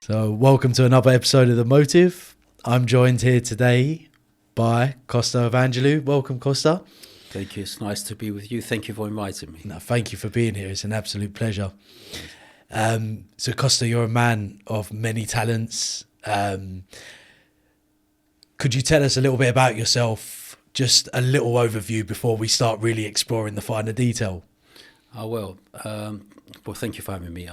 So welcome to another episode of The Motive. I'm joined here today by Costakis Evangelou. Welcome, Costa. Thank you. It's nice to be with you. Thank you for inviting me. No, thank you for being here. It's an absolute pleasure. So Costa, you're a man of many talents. Could you tell us a little bit about yourself? Just a little overview before we start really exploring the finer detail. Well, thank you for having me.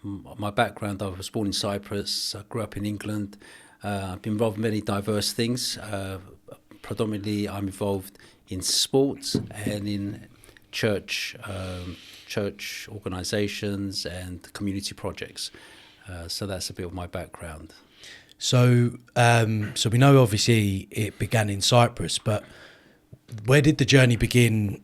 My background, I was born in Cyprus. I grew up in England. I've been involved in many diverse things. Predominantly, I'm involved in sports and in church organisations and community projects. So that's a bit of my background. So we know obviously it began in Cyprus, but where did the journey begin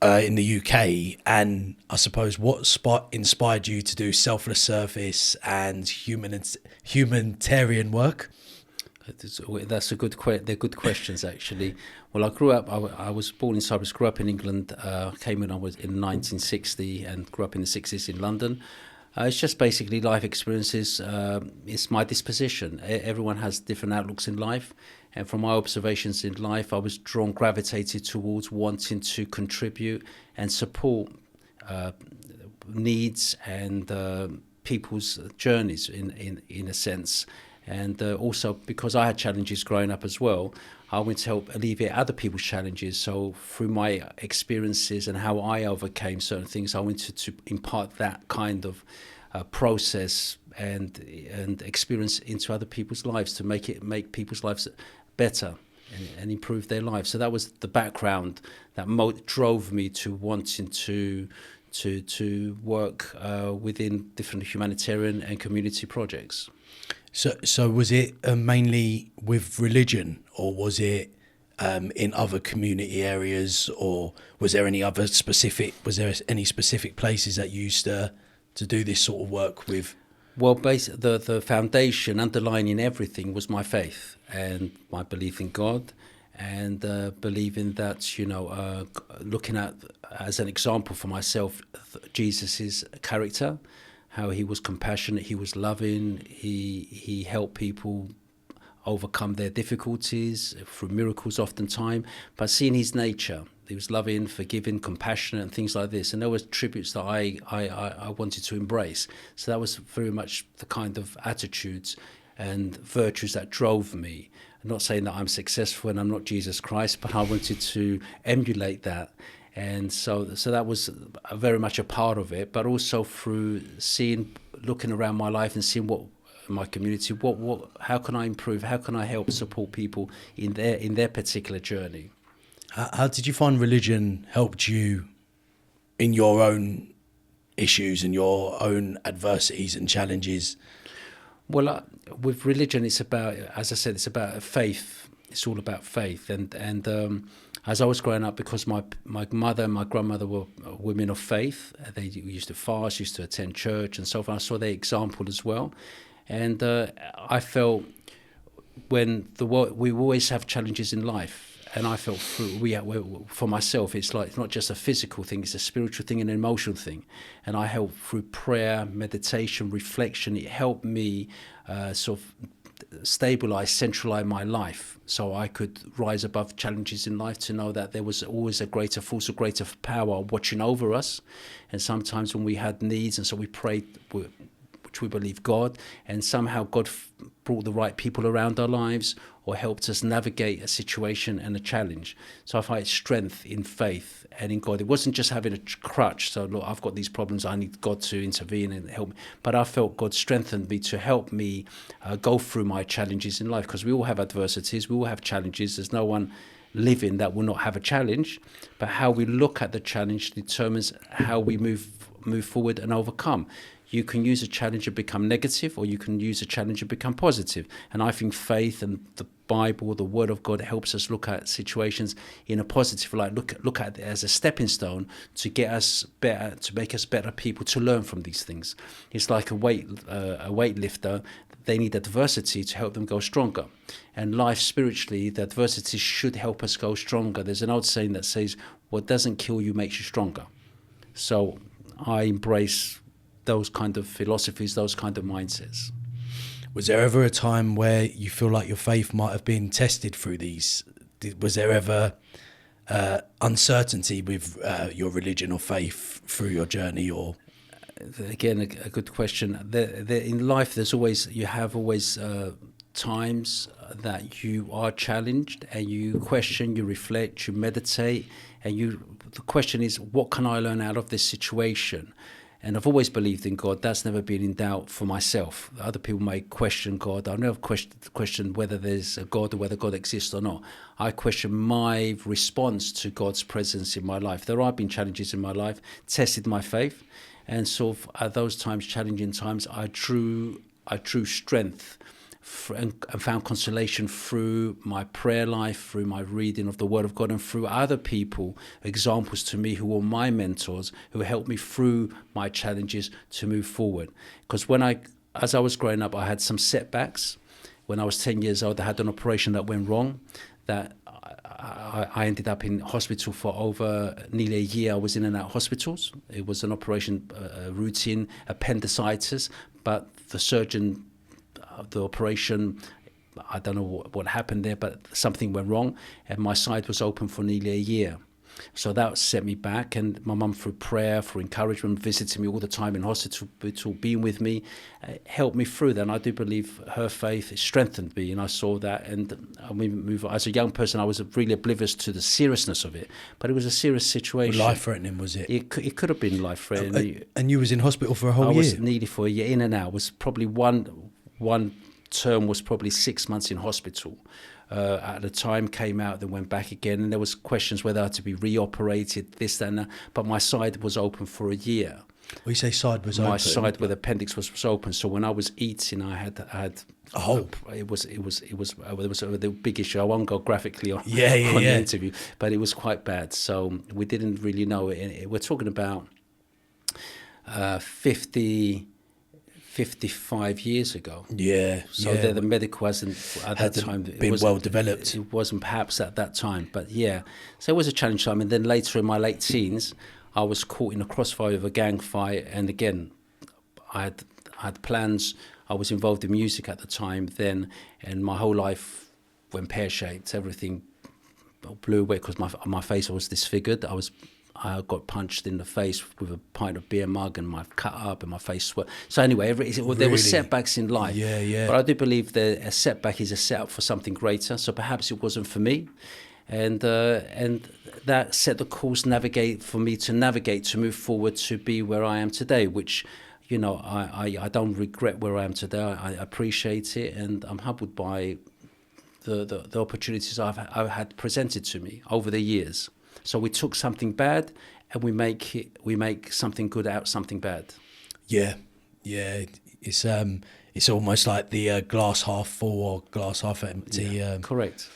in the UK? And I suppose what inspired you to do selfless service and humanitarian work? That's a good they're good questions, actually. Well, I grew up. I was born in Cyprus. Grew up in England. Came when I was in 1960 and grew up in the 60s in London. It's just basically life experiences. It's my disposition. Everyone has different outlooks in life. And from my observations in life, I was gravitated towards wanting to contribute and support needs and people's journeys in a sense. And also because I had challenges growing up as well, I wanted to help alleviate other people's challenges. So through my experiences and how I overcame certain things, I wanted to impart that kind of process and experience into other people's lives to make people's lives better and improve their lives. So that was the background that drove me to wanting to work within different humanitarian and community projects. So was it mainly with religion, or was it in other community areas, or was there any specific places that you used to do this sort of work with? Well, the foundation underlying everything was my faith and my belief in God, and believing that, looking at, as an example for myself, Jesus's character, how he was compassionate, he was loving, he helped people overcome their difficulties through miracles oftentimes, but seeing his nature, he was loving, forgiving, compassionate, and things like this. And there were attributes that I wanted to embrace. So that was very much the kind of attitudes and virtues that drove me. I'm not saying that I'm successful and I'm not Jesus Christ, but I wanted to emulate that. And so that was very much a part of it, but also through looking around my life and seeing what my community, how can I improve, how can I help support people in their particular journey. How did you find religion helped you in your own issues and your own adversities and challenges? Well, with religion, it's about, as I said, it's about faith. It's all about faith, and as I was growing up, because my mother and my grandmother were women of faith, they used to fast, used to attend church and so forth. I saw their example as well. And I felt we always have challenges in life. And I felt for myself, it's not just a physical thing, it's a spiritual thing and an emotional thing. And I helped through prayer, meditation, reflection. It helped me sort of stabilize, centralize my life, so I could rise above challenges in life, to know that there was always a greater force, a greater power watching over us. And sometimes when we had needs, and so we prayed, which we believe God, and somehow God brought the right people around our lives or helped us navigate a situation and a challenge. So I find strength in faith and in God. It wasn't just having a crutch, so look, I've got these problems, I need God to intervene and help me. But I felt God strengthened me to help me go through my challenges in life, because we all have adversities, we all have challenges. There's no one living that will not have a challenge, but how we look at the challenge determines how we move forward and overcome. You can use a challenge and become negative, or you can use a challenge and become positive. And I think faith and the Bible, the Word of God, helps us look at situations in a positive light. Look at it as a stepping stone to get us better, to make us better people, to learn from these things. It's like a weightlifter. They need adversity to help them go stronger. And life spiritually, the adversity should help us go stronger. There's an old saying that says, what doesn't kill you makes you stronger. So I embrace those kind of philosophies, those kind of mindsets. Was there ever a time where you feel like your faith might have been tested through these? Was there ever uncertainty with your religion or faith through your journey? Or again, a good question. In life, you have always times that you are challenged and you question, you reflect, you meditate, and the question is, what can I learn out of this situation? And I've always believed in God. That's never been in doubt for myself. Other people may question God. I've never questioned whether there's a God or whether God exists or not. I question my response to God's presence in my life. There have been challenges in my life, tested my faith, and sort of at those times, challenging times, I drew strength and found consolation through my prayer life, through my reading of the Word of God, and through other people, examples to me who were my mentors, who helped me through my challenges to move forward. Because as I was growing up, I had some setbacks. When I was 10 years old, I had an operation that went wrong, that I ended up in hospital for over nearly a year. I was in and out of hospitals. It was an operation, routine appendicitis, but the surgeon, the operation, I don't know what happened there, but something went wrong, and my side was open for nearly a year. So that set me back, and my mum, through prayer, through encouragement, visiting me all the time in hospital, being with me, helped me through that. And I do believe her faith strengthened me, and I saw that. And we move. As a young person, I was really oblivious to the seriousness of it, but it was a serious situation. Life-threatening, was it? It could have been life-threatening. And you was in hospital for a whole year? I was nearly for a year, in and out. It was probably one term was probably 6 months in hospital. At the time, came out, then went back again, and there was questions whether I had to be reoperated, this, that, and that. But my side was open for a year. When you say side was open? My side where the appendix was open. So when I was eating, I had it was a big issue. I won't go graphically on the interview, but it was quite bad. So we didn't really know it. We're talking about 55 years ago. So the medical hasn't at that time been well developed. It wasn't perhaps at that time, but so it was a challenge time. And then later in my late teens, I was caught in a crossfire of a gang fight, and again, I had plans. I was involved in music at the time then, and my whole life went pear-shaped. Everything blew away because my face was disfigured. I got punched in the face with a pint of beer mug, and my cut up and my face sweat. So anyway, there were setbacks in life. But I do believe that a setback is a setup for something greater. So perhaps it wasn't for me, and that set the course to move forward to be where I am today. Which, I don't regret where I am today. I appreciate it, and I'm humbled by the opportunities I've had presented to me over the years. So we took something bad and we make something good out of something bad. Yeah. It's almost like the glass half full or glass half empty. Yeah, correct.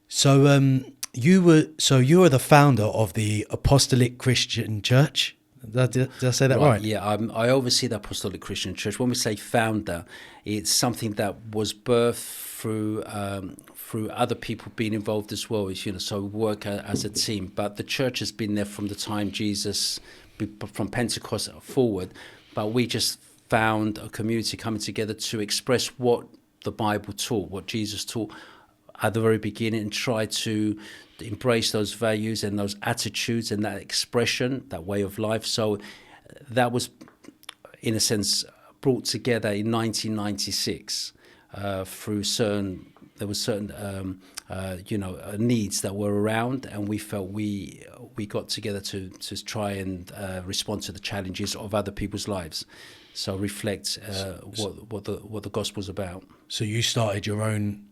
So you were the founder of the Apostolic Christian Church. Did I say that right? Yeah, I oversee the Apostolic Christian Church. When we say founder, it's something that was birthed through other people being involved as well. So we work as a team. But the church has been there from the time Jesus, from Pentecost forward. But we just found a community coming together to express what the Bible taught, what Jesus taught at the very beginning, and try to embrace those values and those attitudes and that expression, that way of life. So that was, in a sense, brought together in 1996 through certain needs that were around, and we felt we got together to try and respond to the challenges of other people's lives. So reflect what the gospel's about. So you started your own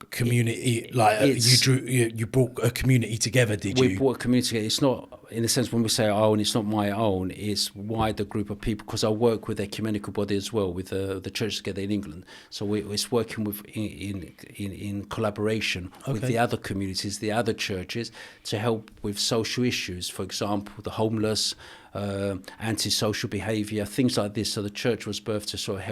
community, you brought a community together, did you? We brought a community together. It's not, in a sense, when we say our own, it's not my own, it's wider group of people, because I work with a ecumenical body as well, with the church together in England. So it's working with in collaboration with the other communities, the other churches, to help with social issues, for example, the homeless, antisocial behaviour, things like this. So the church was birthed to sort of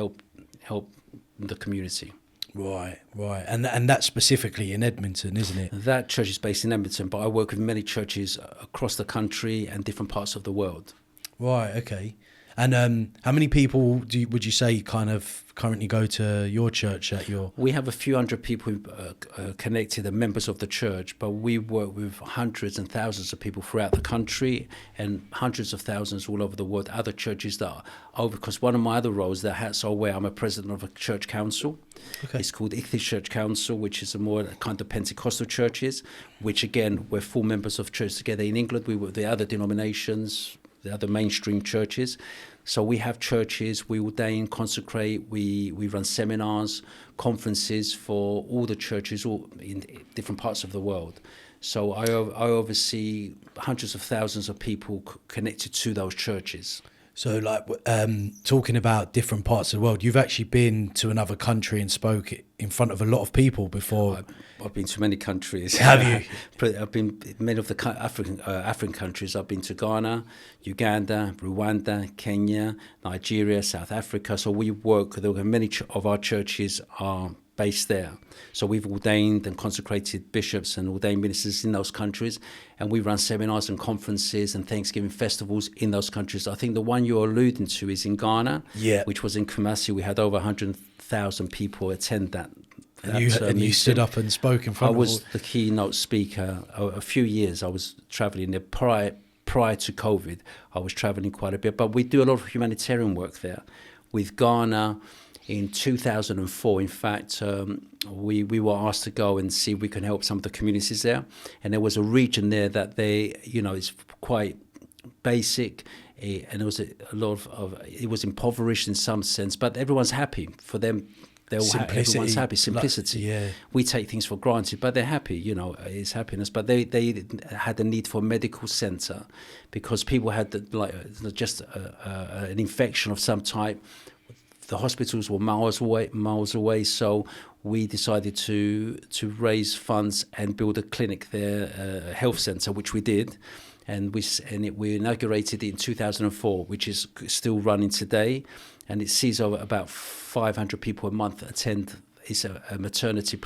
help the community. Right. And that's specifically in Edmonton, isn't it? That church is based in Edmonton, but I work with many churches across the country and different parts of the world. Right, okay. And how many people would you say kind of currently go to your church at your? We have a few hundred people connected and members of the church, but we work with hundreds and thousands of people throughout the country and hundreds of thousands all over the world. Other churches that are over, because one of my other roles, the hats I wear, I'm a president of a church council. Okay. It's called Ixthus Church Council, which is a more kind of Pentecostal churches, which again, we're full members of churches together in England. We work with the other denominations, the other mainstream churches. So we have churches, we ordain, consecrate, we run seminars, conferences for all the churches all in different parts of the world. So I oversee hundreds of thousands of people connected to those churches. So like talking about different parts of the world, you've actually been to another country and spoke in front of a lot of people before. I've been to many countries. Have you? I've been many of the African countries. I've been to Ghana, Uganda, Rwanda, Kenya, Nigeria, South Africa. So we work, many of our churches are based there. So we've ordained and consecrated bishops and ordained ministers in those countries, and we run seminars and conferences and Thanksgiving festivals in those countries. I think the one you're alluding to is in Ghana, which was in Kumasi. We had over 100,000 people attend that. And you stood up and spoke in front of. I was the keynote speaker. A few years I was traveling there prior to COVID. I was traveling quite a bit, but we do a lot of humanitarian work there. With Ghana, in 2004, in fact, we were asked to go and see if we can help some of the communities there. And there was a region there that it's quite basic, and there was a lot of it was impoverished in some sense, but everyone's happy for them. Everyone's happy. Simplicity. We take things for granted, but they're happy. It's happiness. But they had a need for a medical center because people had an infection of some type. The hospitals were miles away. So we decided to raise funds and build a clinic there, a health center, which we did. And we inaugurated it in 2004, which is still running today, and it sees over about 500 people a month attend. It's a maternity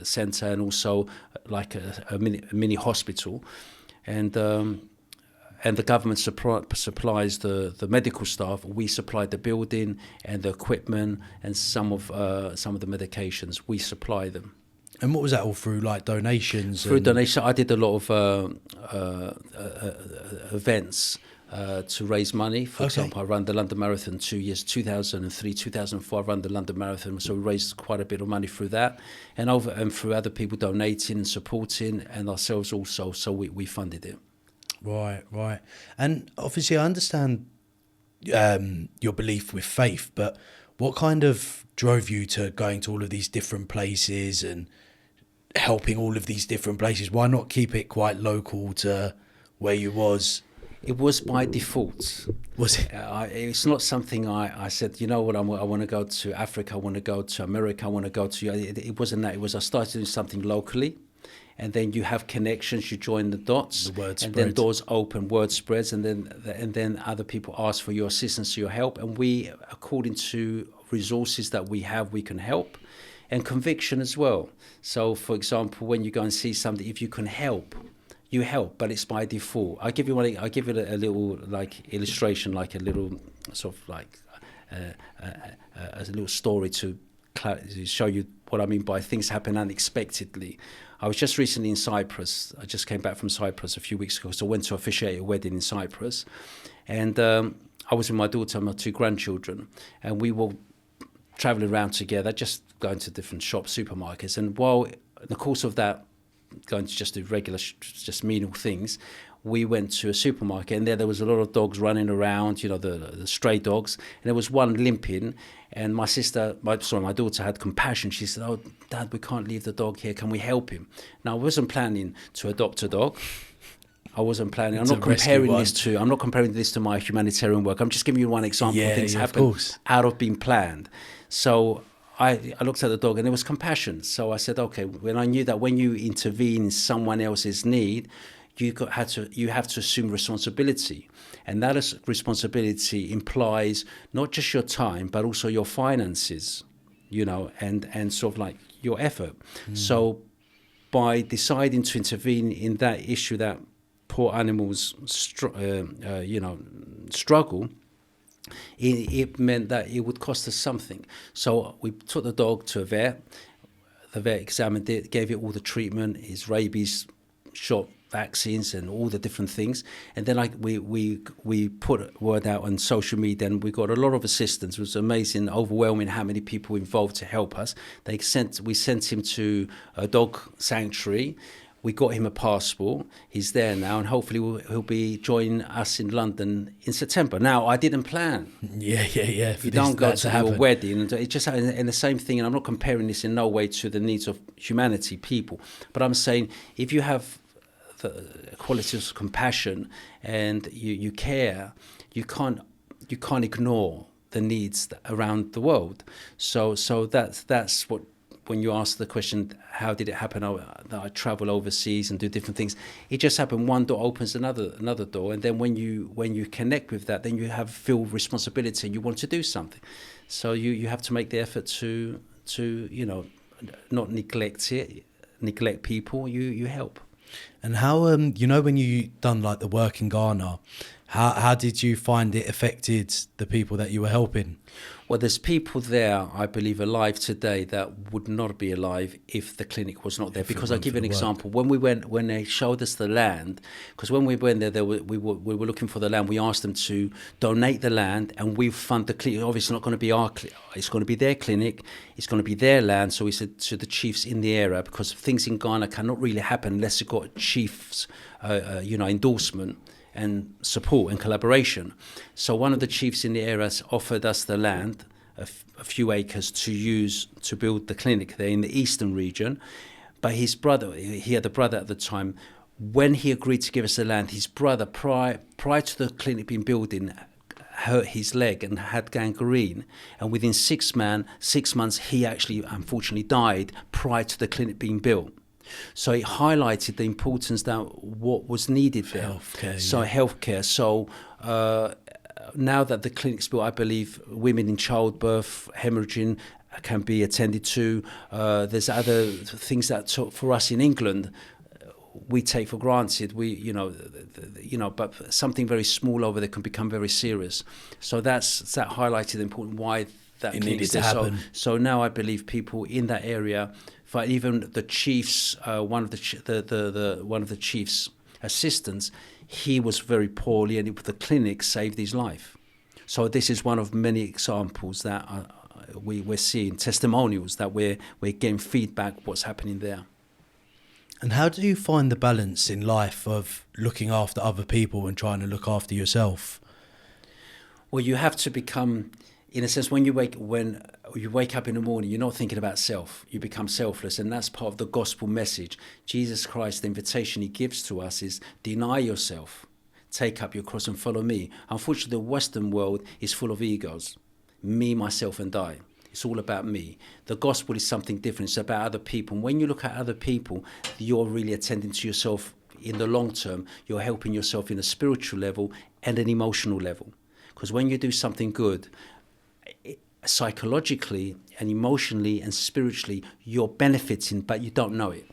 centre and also like a mini hospital, and the government supplies the medical staff. We supply the building and the equipment and some of the medications. We supply them. And what was that all through, like donations? Through donations, I did a lot of events to raise money. For example, I ran the London Marathon 2 years, 2003, 2004. I ran the London Marathon, so we raised quite a bit of money through that, and through other people donating and supporting, and ourselves also. So we funded it. Right. And obviously, I understand your belief with faith, but what kind of drove you to going to all of these different places and helping all of these different places? Why not keep it quite local to where you was? It was by default. Was it? It's not something I said, you know what, I want to go to Africa, I want to go to America, I want to go to... It wasn't that. It was I started doing something locally, and then you have connections, you join the dots, the word and spreads. then doors open, word spreads, and then other people ask for your assistance, your help, and we, according to resources that we have, we can help, and conviction as well. So, for example, when you go and see something, if you can help, you help, but it's by default. I'll give you a little like illustration, like a little sort of like a little story to show you what I mean by things happen unexpectedly. I was just recently in Cyprus. I just came back from Cyprus a few weeks ago, so I went to officiate a wedding in Cyprus, and I was with my daughter and my two grandchildren, and we were traveling around together, just going to different shops, supermarkets, and while in the course of that, going to just do regular, just menial things, we went to a supermarket, and there was a lot of dogs running around, the stray dogs, and there was one limping, and my daughter had compassion. She said, "Oh, Dad, we can't leave the dog here. Can we help him?" Now, I wasn't planning to adopt a dog. I wasn't planning. I'm not comparing this to my humanitarian work. I'm just giving you one example of things happen out of being planned. So I looked at the dog, and there was compassion. So I said, okay, when I knew that when you intervene in someone else's need, you have to assume responsibility. And that responsibility implies not just your time, but also your finances, and sort of like your effort. So by deciding to intervene in that issue, that poor animals struggle, it meant that it would cost us something. So we took the dog to a vet. The vet examined it, gave it all the treatment, his rabies shot, vaccines and all the different things. And then we put word out on social media, and we got a lot of assistance. It was amazing, overwhelming how many people involved to help us. We sent him to a dog sanctuary. We got him a passport. He's there now, and hopefully he'll be joining us in London in September. Now, I didn't plan. Yeah. You don't go to your wedding. And it just happened. And the same thing, and I'm not comparing this in no way to the needs of humanity, people, but I'm saying if you have the qualities of compassion and you care, you can't ignore the needs around the world. So that's what, when you ask the question, how did it happen that I travel overseas and do different things? It just happened. One door opens another door, and then when you connect with that, then you feel responsibility and you want to do something. So you have to make the effort to not neglect people. You help. And how when you done like the work in Ghana, how did you find it affected the people that you were helping? Well, there's people there, I believe, alive today that would not be alive if the clinic was not there. Because I'll give you an example. When they showed us the land, because when we went there, we were looking for the land. We asked them to donate the land, and we fund the clinic. Obviously, not going to be our clinic. It's going to be their clinic. It's going to be their land. So we said to the chiefs in the area, because things in Ghana cannot really happen unless you've got chiefs, endorsement and support and collaboration. So one of the chiefs in the area offered us the land, a few acres to use to build the clinic there in the eastern region. But his brother, he had a brother at the time, when he agreed to give us the land, his brother, prior to the clinic being built, hurt his leg and had gangrene. And within 6 months, he actually unfortunately died prior to the clinic being built. So it highlighted the importance that what was needed there. Healthcare. So now that the clinic's built, I believe women in childbirth, hemorrhaging can be attended to. There's other things that for us in England we take for granted. But something very small over there can become very serious. So that highlighted the important why that it needed to happen. So now I believe people in that area. For even the chief's, one of the chief's assistants, he was very poorly, and the clinic saved his life. So this is one of many examples that we're seeing, testimonials that we're getting feedback what's happening there. And how do you find the balance in life of looking after other people and trying to look after yourself? Well, you have to become, in a sense, when you wake up in the morning, you're not thinking about self. You become selfless, and that's part of the gospel message. Jesus Christ, the invitation he gives to us is deny yourself, take up your cross and follow me. Unfortunately, the Western world is full of egos. Me, myself, and I. It's all about me. The gospel is something different. It's about other people. And when you look at other people, you're really attending to yourself in the long term. You're helping yourself in a spiritual level and an emotional level. Because when you do something good, psychologically and emotionally and spiritually, you're benefiting, but you don't know it.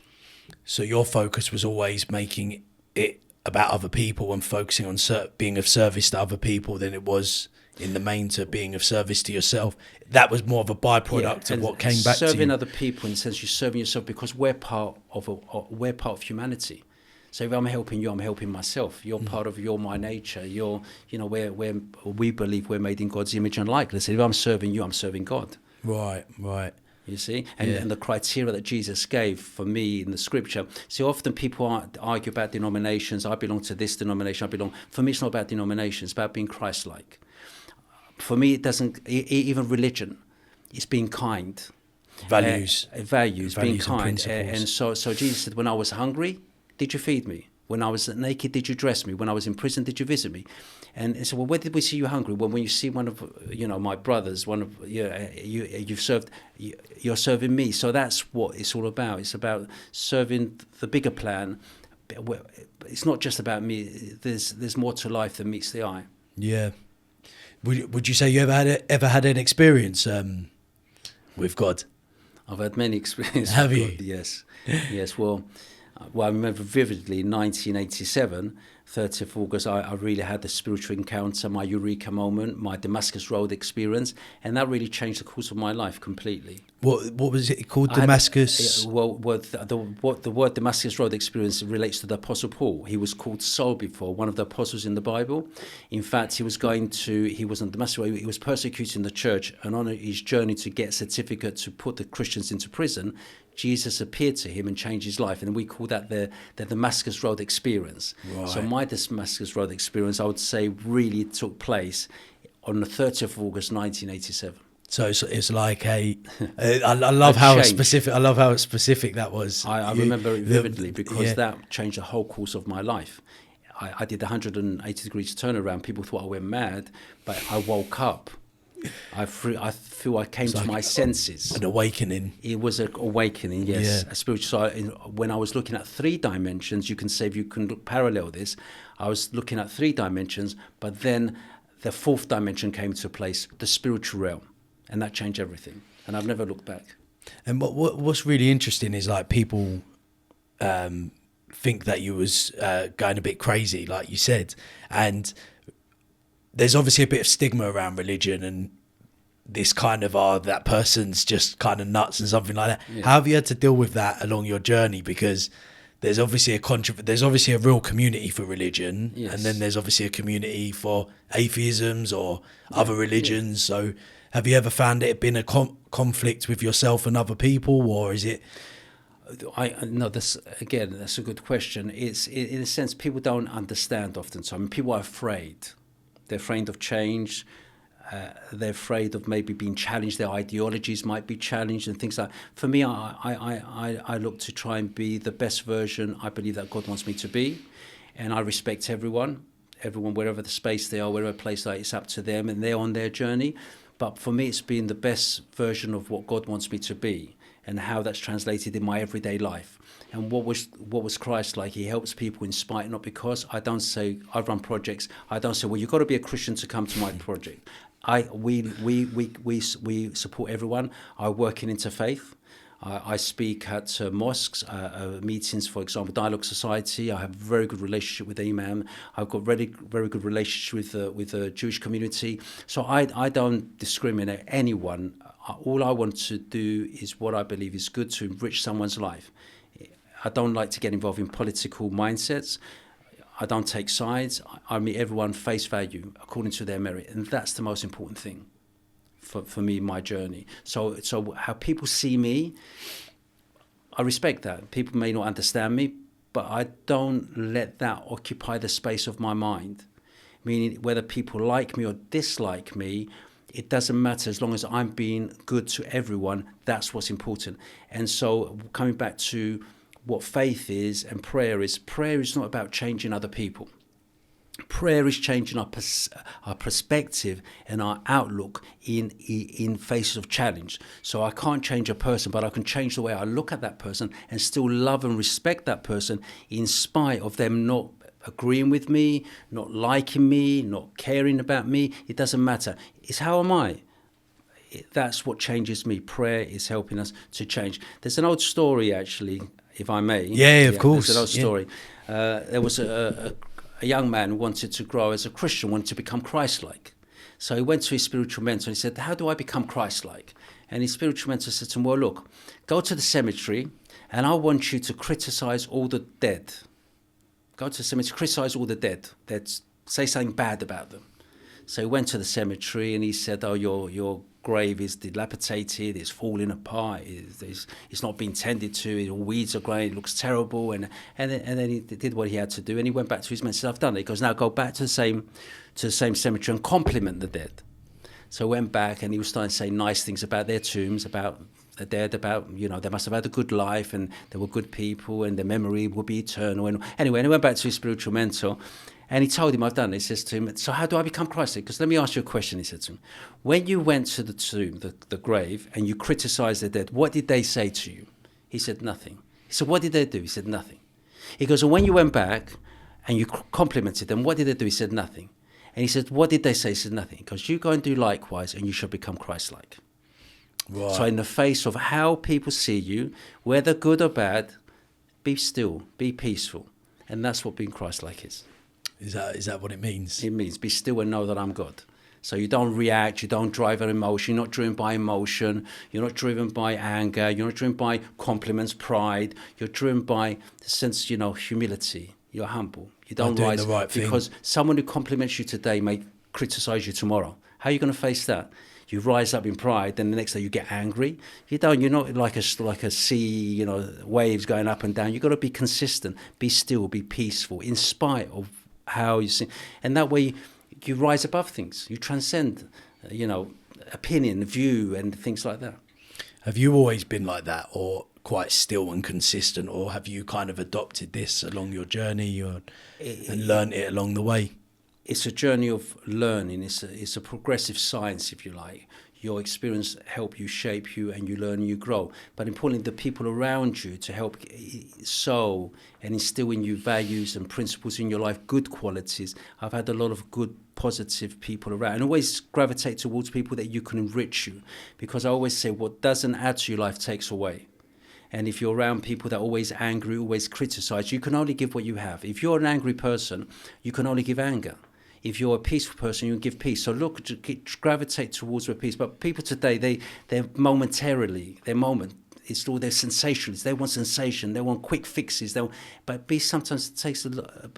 So your focus was always making it about other people and focusing on being of service to other people than it was in the main to being of service to yourself. That was more of a byproduct of what came back to you. Serving other people, in the sense you're serving yourself, because we're part of humanity. So if I'm helping you, I'm helping myself. You're part of my nature. We believe we're made in God's image and likeness. If I'm serving you, I'm serving God. Right. You see? And the criteria that Jesus gave for me in the scripture. See, often people argue about denominations. I belong to this denomination. For me, it's not about denominations. It's about being Christ-like. For me, it doesn't, even religion, it's being kind. Values, being kind. And so Jesus said, when I was hungry, did you feed me? When I was naked, did you dress me? When I was in prison, did you visit me? And so, well, where did we see you hungry? Well, when you see one of, my brothers, you're serving me. So that's what it's all about. It's about serving the bigger plan. It's not just about me. There's more to life than meets the eye. Yeah. Would you say you ever had an experience with God? I've had many experiences. Have you? God, yes. Well, I remember vividly in 1987, 30th August, I really had the spiritual encounter, my eureka moment, my Damascus Road experience, and that really changed the course of my life completely. What was it called? Damascus? The word Damascus Road experience relates to the Apostle Paul. He was called Saul before, one of the apostles in the Bible. In fact, he was on Damascus Road, he was persecuting the church, and on his journey to get a certificate to put the Christians into prison, Jesus appeared to him and changed his life, and we call that the Damascus Road experience. Right. So my Damascus Road experience, I would say, really took place on the 30th of August 1987. So it's like I love how specific. I love how specific that was. I remember it vividly because that changed the whole course of my life. I did the 180 degrees turnaround. People thought I went mad, but I woke up. I feel I came to my senses. An awakening. It was an awakening, yes. Yeah. A spiritual. So when I was looking at 3 dimensions, you can say, if you can parallel this, I was looking at 3 dimensions, but then the 4th dimension came to place, the spiritual realm, and that changed everything. And I've never looked back. And what's really interesting is like people think that you was going a bit crazy, like you said, and there's obviously a bit of stigma around religion and this kind of that person's just kind of nuts and something like that. Yeah. How have you had to deal with that along your journey? Because there's obviously a real community for religion, yes, and then there's obviously a community for atheisms or other religions. Yeah. So have you ever found it been a conflict with yourself and other people, or is it? No, that's a good question. It's in a sense people don't understand often. So I mean, people are afraid. They're afraid of change. They're afraid of maybe being challenged. Their ideologies might be challenged and things like that. For me, I look to try and be the best version I believe that God wants me to be. And I respect everyone, wherever the space they are, wherever place they are, it's up to them and they're on their journey. But for me, it's been the best version of what God wants me to be and how that's translated in my everyday life. And what was Christ like? He helps people in spite, not because. I don't say, I run projects. I don't say, well, you've got to be a Christian to come to my project. We support everyone. I work in interfaith. I speak at mosques, meetings, for example, Dialogue Society. I have a very good relationship with the Imam. I've got very good relationship with the Jewish community. So I don't discriminate anyone. All I want to do is what I believe is good to enrich someone's life. I don't like to get involved in political mindsets. I don't take sides. I meet everyone face value according to their merit, and that's the most important thing for me in my journey. So how people see me, I respect that. People may not understand me, but I don't let that occupy the space of my mind. Meaning whether people like me or dislike me, it doesn't matter as long as I'm being good to everyone. That's what's important. And so coming back to what faith is and prayer is not about changing other people. Prayer is changing our perspective and our outlook in faces of challenge. So I can't change a person, but I can change the way I look at that person and still love and respect that person in spite of them not agreeing with me, not liking me, not caring about me. It doesn't matter. It's how am I? That's what changes me. Prayer is helping us to change. There's an old story, actually, if I may. Yeah, of course. There's an old story. There was a young man who wanted to grow as a Christian, wanted to become Christ-like. So he went to his spiritual mentor and he said, how do I become Christ-like? And his spiritual mentor said to him, well, look, go to the cemetery and I want you to criticize all the dead. Go to the cemetery, criticize all the dead. Say something bad about them. So he went to the cemetery and he said, oh, your grave is dilapidated, it's falling apart, it's not being tended to, weeds are growing, it looks terrible. And then he did what he had to do and he went back to his mentor and said, I've done it. He goes, now go back to the same cemetery and compliment the dead. So he went back and he was starting to say nice things about their tombs, about the dead, about, they must have had a good life and they were good people and their memory will be eternal. And anyway, and he went back to his spiritual mentor and he told him, I've done it. He says to him, so how do I become Christ-like? Because let me ask you a question, he said to him. When you went to the tomb, the grave, and you criticized the dead, what did they say to you? He said, nothing. He said, what did they do? He said, nothing. He goes, and when you went back and you complimented them, what did they do? He said, nothing. And he said, what did they say? He said, nothing. Because you go and do likewise and you shall become Christ-like. Right. So in the face of how people see you, whether good or bad, be still, be peaceful. And that's what being Christ-like is. Is that what it means? It means be still and know that I'm God. So you don't react, you don't drive an emotion, you're not driven by emotion, you're not driven by anger, you're not driven by compliments, pride, you're driven by the sense, humility. You're humble. You don't doing rise the right thing. because someone who compliments you today may criticize you tomorrow. How are you going to face that? You rise up in pride, then the next day you get angry. You don't. You're not like a sea, waves going up and down. You've got to be consistent, be still, be peaceful, in spite of how you see. And that way, you rise above things. You transcend, opinion, view, and things like that. Have you always been like that, or quite still and consistent, or have you kind of adopted this along your journey and learned it along the way? It's a journey of learning. It's a progressive science, if you like. Your experience help you shape you, and you learn and you grow. But importantly, the people around you to help sow and instill in you values and principles in your life, good qualities. I've had a lot of good, positive people around, and always gravitate towards people that you can enrich you. Because I always say, what doesn't add to your life takes away. And if you're around people that are always angry, always criticize, you can only give what you have. If you're an angry person, you can only give anger. If you're a peaceful person, you give peace. So gravitate towards your peace. But people today, they're momentarily, it's all their sensations. They want sensation. They want quick fixes. Sometimes it takes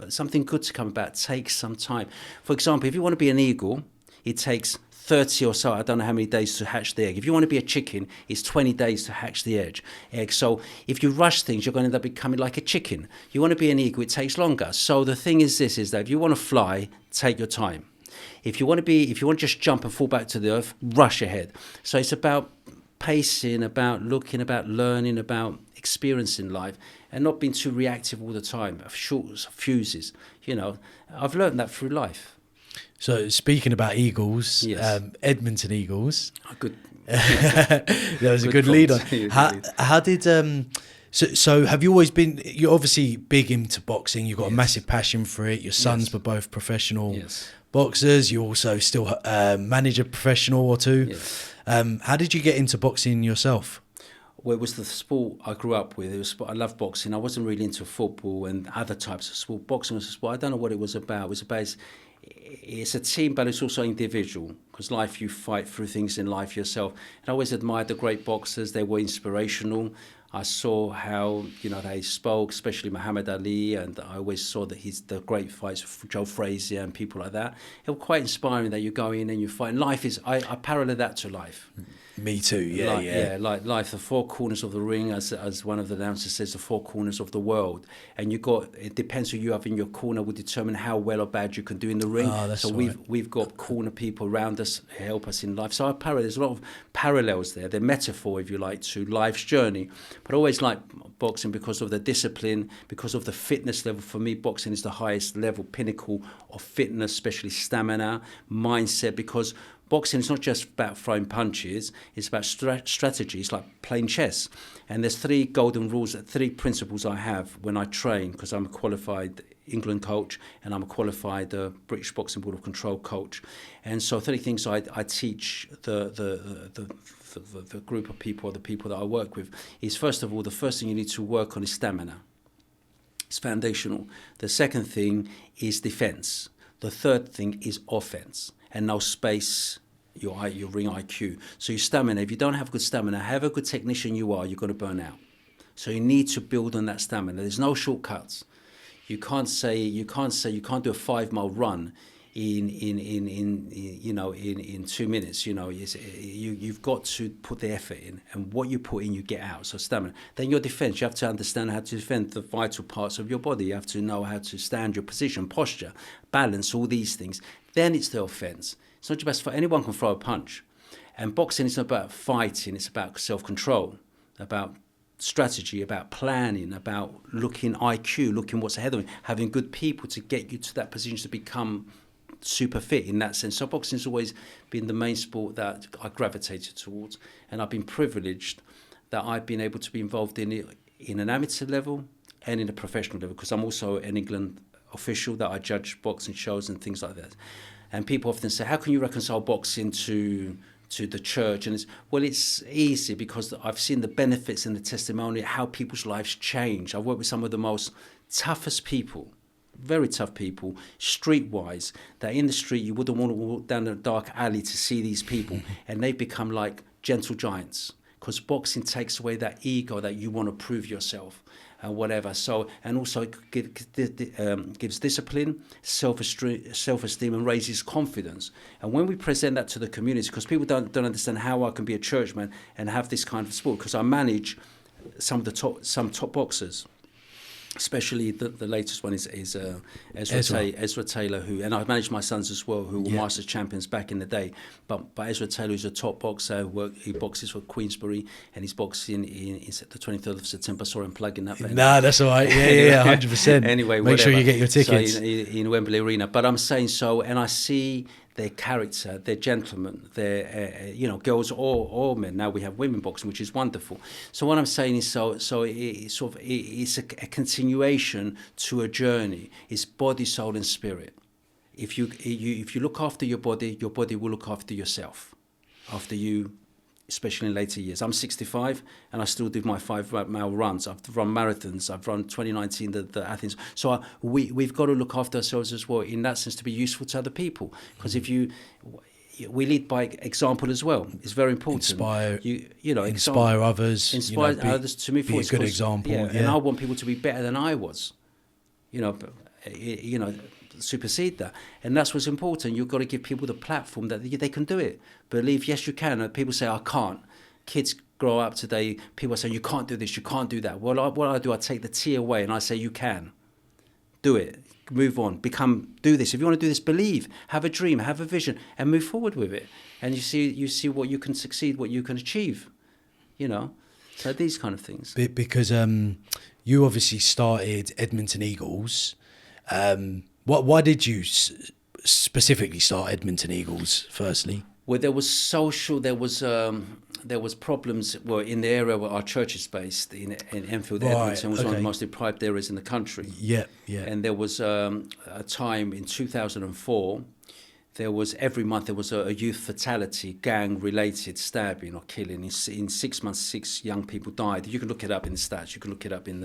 something good to come about. It takes some time. For example, if you want to be an eagle, it takes 30 or so, I don't know how many days to hatch the egg. If you want to be a chicken, it's 20 days to hatch the egg. So if you rush things, you're going to end up becoming like a chicken. You want to be an eagle, it takes longer. So the thing is that if you want to fly, take your time. If you want to just jump and fall back to the earth, rush ahead. So it's about pacing, about looking, about learning, about experiencing life, and not being too reactive all the time, short fuses. I've learned that through life. So speaking about Eagles, yes. Edmonton Eagles. Good. That was a good lead on. How did so have you always been? You're obviously big into boxing. You've got a massive passion for it. Your sons were both professional boxers. You also still manage a professional or two. Yes. How did you get into boxing yourself? Well, it was the sport I grew up with. I loved boxing. I wasn't really into football and other types of sport. Boxing was a sport. I don't know what it was about. It was about. It's a team, but it's also individual, because you fight through things in life yourself. And I always admired the great boxers. They were inspirational. I saw how they spoke, especially Muhammad Ali, and I always saw that the great fights of Joe Frazier and people like that. It was quite inspiring that you go in and you fight. Life is, I parallel that to life. Me too, like life, the four corners of the ring, as one of the announcers says, the four corners of the world. And it depends who you have in your corner will determine how well or bad you can do in the ring. We've got corner people around us who help us in life. So there's a lot of parallels there. They're metaphor, if you like, to life's journey. But I always like boxing because of the discipline, because of the fitness level. For me, boxing is the highest level, pinnacle of fitness, especially stamina, mindset, because boxing is not just about throwing punches, it's about strategy. It's like playing chess. And there's three golden rules, three principles I have when I train, because I'm a qualified England coach and I'm a qualified British Boxing Board of Control coach. And so 3 things I teach the group of people, or the people that I work with, is first of all, the first thing you need to work on is stamina. It's foundational. The second thing is defense. The third thing is offense. And now space, your ring IQ. So your stamina, if you don't have good stamina, however good technician you are, you're going to burn out. So you need to build on that stamina. There's no shortcuts. You can't do a 5-mile run in 2 minutes. You've got to put the effort in, and what you put in, you get out. So stamina. Then your defense, you have to understand how to defend the vital parts of your body. You have to know how to stand, your position, posture, balance, all these things. Then it's the offense. It's not just for anyone can throw a punch. And boxing is not about fighting, it's about self-control, about strategy, about planning, about looking IQ, looking what's ahead of you, having good people to get you to that position to become super fit in that sense. So boxing has always been the main sport that I gravitated towards, and I've been privileged that I've been able to be involved in it in an amateur level and in a professional level, because I'm also an England official that I judge boxing shows and things like that. And people often say, how can you reconcile boxing to the church? And it's easy, because I've seen the benefits and the testimony, how people's lives change. I've worked with some of the most toughest people, very tough people, streetwise, that in the street you wouldn't want to walk down a dark alley to see these people, and they become like gentle giants, because boxing takes away that ego that you want to prove yourself and whatever. So, and also it gives discipline, self-esteem, and raises confidence. And when we present that to the community, because people don't understand how I can be a churchman and have this kind of sport, because I manage some top boxers. Especially the latest one is Ezra Taylor, and I've managed my sons as well, who were Masters champions back in the day. But Ezra Taylor is a top boxer. He boxes for Queensbury, and he's boxing is the 23rd of September. Sorry, I'm plugging that. Nah, that's all right. Yeah, 100%. Anyway, make sure you get your tickets. So in Wembley Arena. But I'm saying so, and I see their character, their gentlemen, their girls or men. Now we have women boxing, which is wonderful. So what I'm saying is, it's a continuation to a journey. It's body, soul, and spirit. If you look after your body will look after yourself. After you, especially in later years. I'm 65 and I still do my 5-mile runs. I've run marathons. I've run 2019 the Athens. So we've got to look after ourselves as well, in that sense, to be useful to other people. Because we lead by example as well. It's very important. Inspire others. Inspire others to move forward. Be a good example. Yeah. And I want people to be better than I was. Supersede that, and that's what's important. You've got to give people the platform that they can do it. Believe, yes, you can. People say I can't. Kids grow up today. People say you can't do this, you can't do that. What I do, I take the T away and I say you can do it. Move on. Do this. If you want to do this, believe. Have a dream. Have a vision, and move forward with it. And you see what you can succeed, what you can achieve. So these kind of things. Because you obviously started Edmonton Eagles. Why did you specifically start Edmonton Eagles, firstly? Well, there was problems in the area where our church is based, in Enfield, right, Edmonton. Was one of the most deprived areas in the country. Yeah. And there was a time in 2004, every month there was a youth fatality, gang-related stabbing or killing. In 6 months, 6 young people died. You can look it up in the stats. You can look it up in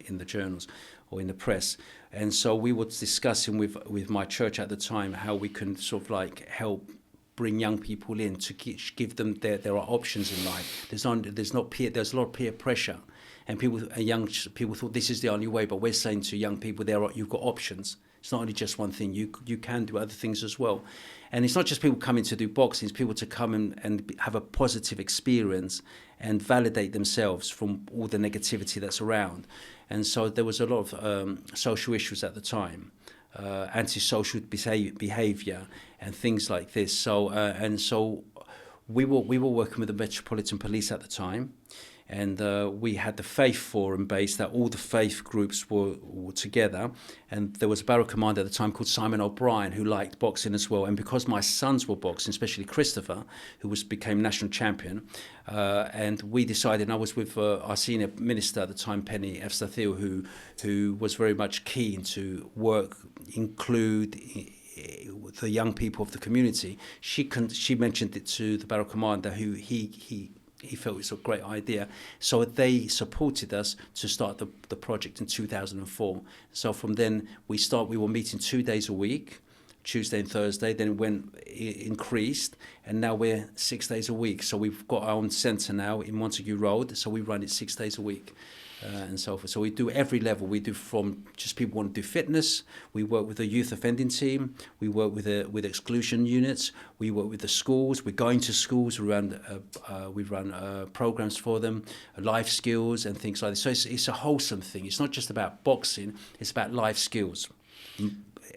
the journals or in the press. And so we were discussing with my church at the time how we can sort of like help bring young people in to give them there are options in life. There's a lot of peer pressure, and young people thought this is the only way. But we're saying to young people, you've got options. It's not only just one thing. You can do other things as well. And it's not just people coming to do boxing. It's people to come and have a positive experience and validate themselves from all the negativity that's around. And so there was a lot of social issues at the time, antisocial behaviour and things like this. So we were working with the Metropolitan Police at the time. And we had the Faith Forum based, that all the faith groups were together. And there was a barrack commander at the time called Simon O'Brien who liked boxing as well. And because my sons were boxing, especially Christopher, who became national champion, and we decided, and I was with our senior minister at the time, Penny Efstathiou, who was very much keen to include the young people of the community. She mentioned it to the barrack commander, who he felt it was a great idea. So they supported us to start the project in 2004. So from then we were meeting 2 days a week, Tuesday and Thursday, then it increased, and now we're 6 days a week. So we've got our own centre now in Montague Road, so we run it 6 days a week. And so forth. So we do every level. We do from just people want to do fitness. We work with the youth offending team. We work with exclusion units. We work with the schools. We're going to schools. We run programs for them, life skills and things like this. So it's a wholesome thing. It's not just about boxing. It's about life skills,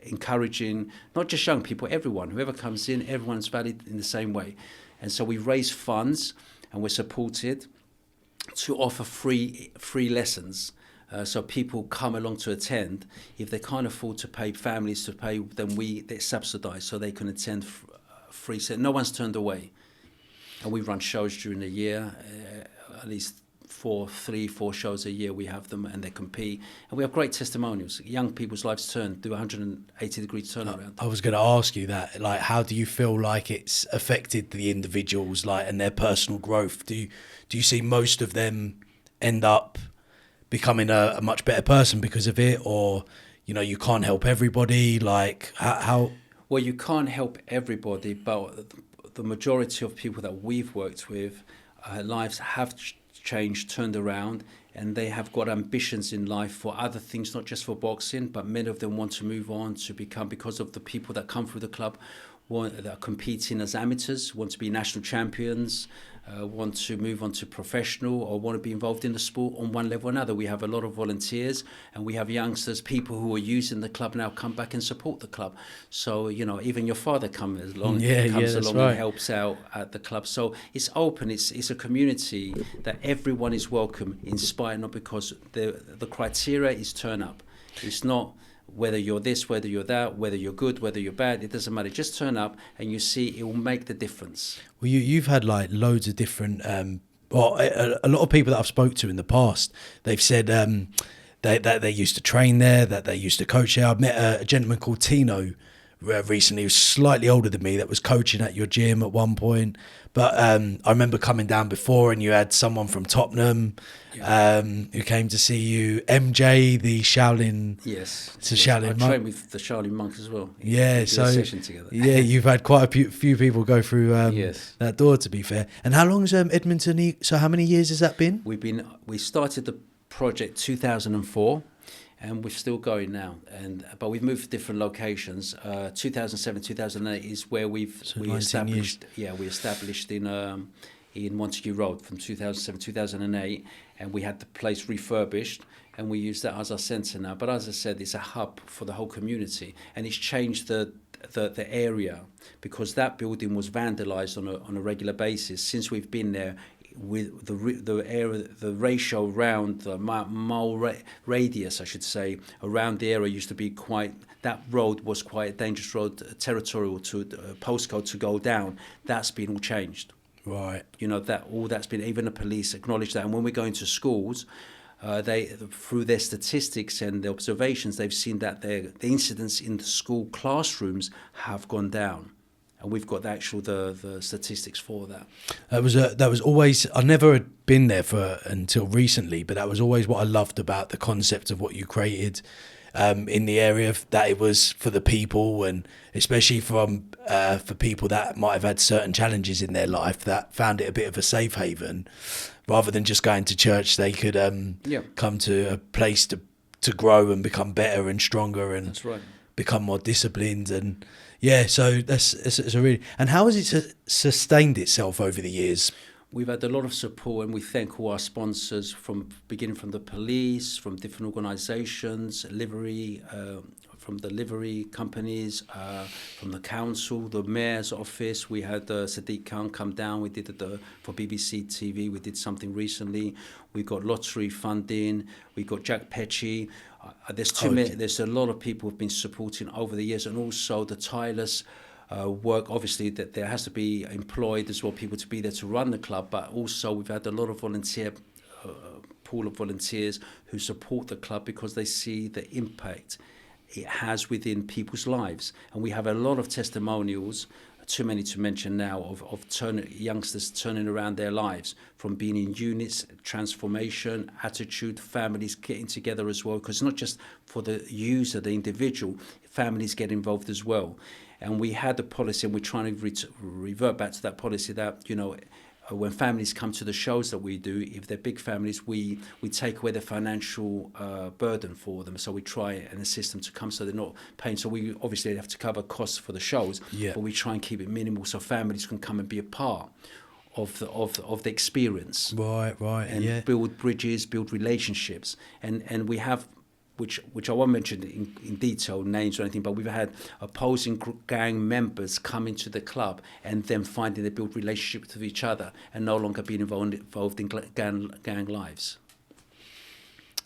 encouraging not just young people, everyone, whoever comes in, everyone's valued in the same way. And so we raise funds and we're supported to offer free lessons, so people come along to attend. If they can't afford to pay families to pay, then they subsidise so they can attend free. So no one's turned away, and we run shows during the year, at least 3-4 shows a year. We have them, and they compete, and we have great testimonials. Young people's lives do 180-degree turnaround. I was going to ask you that, like, how do you feel like it's affected the individuals, like, and their personal growth? Do you see most of them end up becoming a much better person because of it, or you can't help everybody? Like how? Well, you can't help everybody, but the majority of people that we've worked with, lives have changed, turned around, and they have got ambitions in life for other things, not just for boxing, but many of them want to move on to become, because of the people that come through the club, that are competing as amateurs, want to be national champions, want to move on to professional, or want to be involved in the sport on one level or another. We have a lot of volunteers, and we have youngsters, people who are using the club now, come back and support the club. So, even your father comes along and helps out at the club. So it's open, it's a community that everyone is welcome, in spite, not because the criteria is turn up. It's not whether you're this, whether you're that, whether you're good, whether you're bad, it doesn't matter. Just turn up and you see it will make the difference. Well, you've had like loads of different, a lot of people that I've spoke to in the past, they've said that they used to train there, that they used to coach there. I've met a gentleman called Tino recently, who was slightly older than me, that was coaching at your gym at one point. But I remember coming down before, and you had someone from Tottenham who came to see you. MJ, the Shaolin. Yes. It's a Shaolin monk. I trained with the Shaolin monks as well. Yeah, we did a session together. Yeah, you've had quite a few people go through that door, to be fair. And how long's Edmonton Eagles? So how many years has that been? We started the project 2004. And we're still going now, but we've moved to different locations. 2007, 2008 is where we established. Yeah, we established in Montague Road from 2007, 2008, and we had the place refurbished, and we use that as our centre now. But as I said, it's a hub for the whole community, and it's changed the area, because that building was vandalised on a regular basis. Since we've been there, with the area, the ratio around the mile radius, I should say, around the area used to be that road was quite a dangerous road, territorial to postcode to go down. That's been all changed. Right. That's been, even the police acknowledge that. And when we go into schools, they, through their statistics and the observations, they've seen that the incidents in the school classrooms have gone down. And we've got the statistics for that. That was always, I never had been there until recently, but that was always what I loved about the concept of what you created in the area, that it was for the people, and especially for people that might have had certain challenges in their life, that found it a bit of a safe haven. Rather than just going to church, they could come to a place to grow and become better and stronger, and that's right, become more disciplined. And yeah, so it's a really. And how has it sustained itself over the years? We've had a lot of support, and we thank all our sponsors, beginning from the police, from different organisations, from the livery companies, from the council, the mayor's office. We had Sadiq Khan come down. We did it for BBC TV. We did something recently. We got lottery funding. We got Jack Petchy. There's a lot of people who've been supporting over the years, and also the tireless work. Obviously, that there has to be employed as well, people to be there to run the club, but also we've had a lot of pool of volunteers who support the club because they see the impact it has within people's lives. And we have a lot of testimonials, too many to mention now, of youngsters turning around their lives, from being in units, transformation, attitude, families getting together as well, because not just for the user, the individual, families get involved as well. And we had a policy, and we're trying to revert back to that policy, that, when families come to the shows that we do, if they're big families, we take away the financial burden for them. So we try and assist them to come, so they're not paying. So we obviously have to cover costs for the shows, but we try and keep it minimal so families can come and be a part of the experience. Right, and build bridges, build relationships, and we have. Which I won't mention in detail, names or anything, but we've had opposing gang members come into the club and then finding they build relationships with each other and no longer being involved in gang lives.